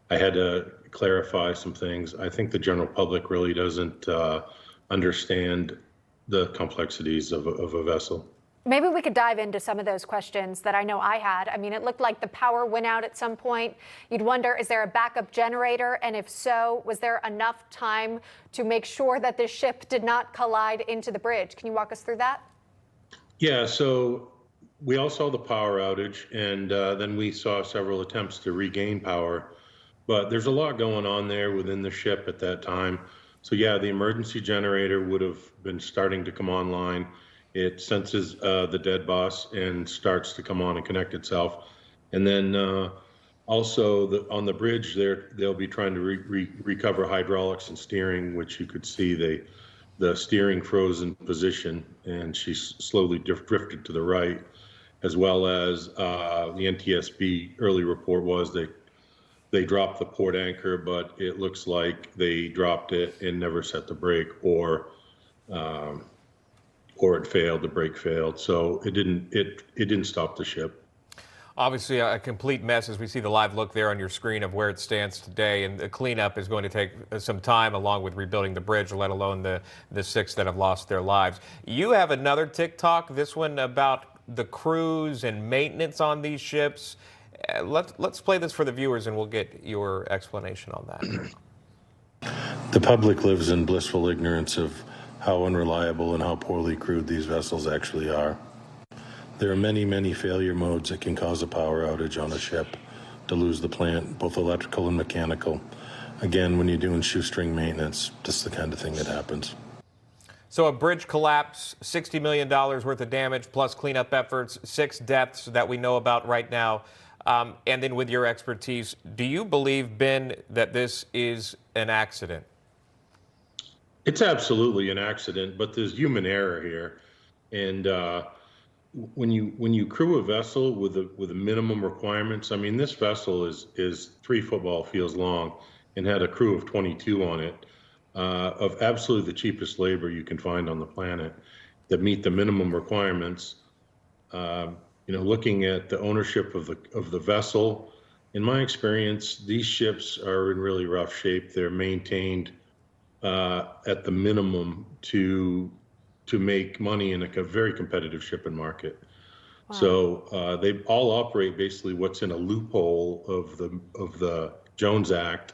I had to clarify some things. I think the general public really doesn't understand the complexities of a vessel. Maybe we could dive into some of those questions that I know I had. I mean, it looked like the power went out at some point. You'd wonder, is there a backup generator? And if so, was there enough time to make sure that this ship did not collide into the bridge? Can you walk us through that? Yeah, so we all saw the power outage, and then we saw several attempts to regain power. But there's a lot going on there within the ship at that time. So yeah, the emergency generator would have been starting to come online. It senses the dead boss and starts to come on and connect itself. And then also on the bridge there, they'll be trying to recover hydraulics and steering, which you could see the steering froze in position, and she slowly drifted to the right, as well as the NTSB early report was they dropped the port anchor, but it looks like they dropped it and never set the brake, or it failed, the brake failed. So it didn't stop the ship. Obviously, a complete mess as we see the live look there on your screen of where it stands today. And the cleanup is going to take some time, along with rebuilding the bridge, let alone the 6 that have lost their lives. You have another TikTok, this one about the crews and maintenance on these ships. Let's play this for the viewers, and we'll get your explanation on that. The public lives in blissful ignorance of how unreliable and how poorly crewed these vessels actually are. There are many, many failure modes that can cause a power outage on a ship, to lose the plant, both electrical and mechanical. Again, when you're doing shoestring maintenance, that's the kind of thing that happens. So a bridge collapse, $60 million worth of damage, plus cleanup efforts, 6 deaths that we know about right now. And then with your expertise, do you believe, Ben, that this is an accident? It's absolutely an accident, but there's human error here. And when you crew a vessel with a minimum requirements, I mean, this vessel is 3 football fields long and had a crew of 22 on it, of absolutely the cheapest labor you can find on the planet that meet the minimum requirements. Looking at the ownership of the vessel, in my experience, these ships are in really rough shape. They're maintained at the minimum to make money in a very competitive shipping market. Wow. So they all operate basically what's in a loophole of the Jones Act,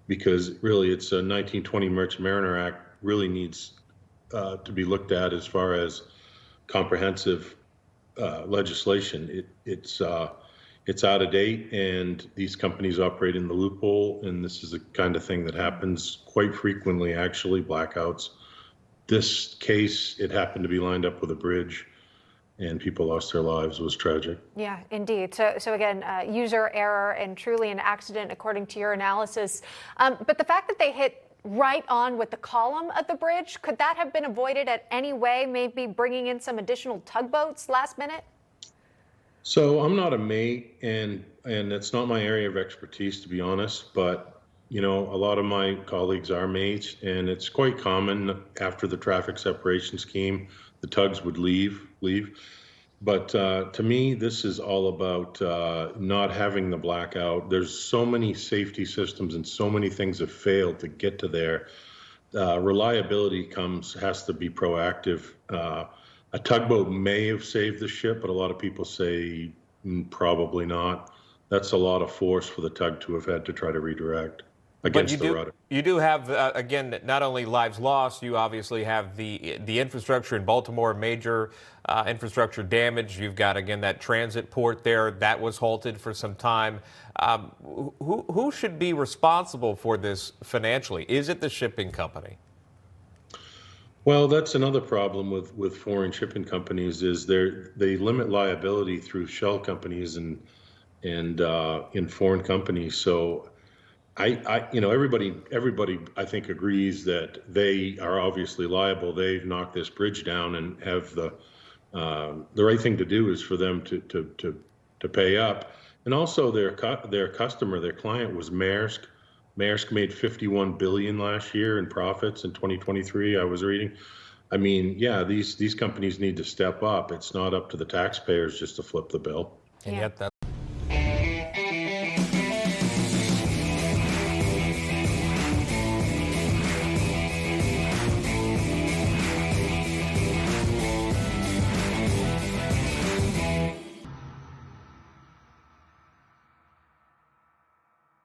because really it's a 1920 Merchant Mariner Act really needs to be looked at as far as comprehensive legislation. It's out of date, and these companies operate in the loophole, and this is the kind of thing that happens quite frequently, actually, blackouts. This case, it happened to be lined up with a bridge, and people lost their lives. It was tragic. Yeah, indeed. So again, user error and truly an accident, according to your analysis. But the fact that they hit right on with the column of the bridge, could that have been avoided at any way, maybe bringing in some additional tugboats last minute? So I'm not a mate, and it's not my area of expertise, to be honest, but a lot of my colleagues are mates, and it's quite common after the traffic separation scheme, the tugs would leave. But to me, this is all about not having the blackout. There's so many safety systems and so many things have failed to get to there. Reliability has to be proactive. A tugboat may have saved the ship, but a lot of people say probably not. That's a lot of force for the tug to have had to try to redirect against the rudder. You do have, again, not only lives lost, you obviously have the infrastructure in Baltimore, major infrastructure damage. You've got, again, that transit port there that was halted for some time. Who should be responsible for this financially? Is it the shipping company? Well, that's another problem with foreign shipping companies, is they limit liability through shell companies and in foreign companies. So everybody I think agrees that they are obviously liable. They've knocked this bridge down and have the right thing to do is for them to pay up. And also their customer, their client was Maersk. Maersk made $51 billion last year in profits in 2023, I was reading. I mean, yeah, these companies need to step up. It's not up to the taxpayers just to flip the bill. And yet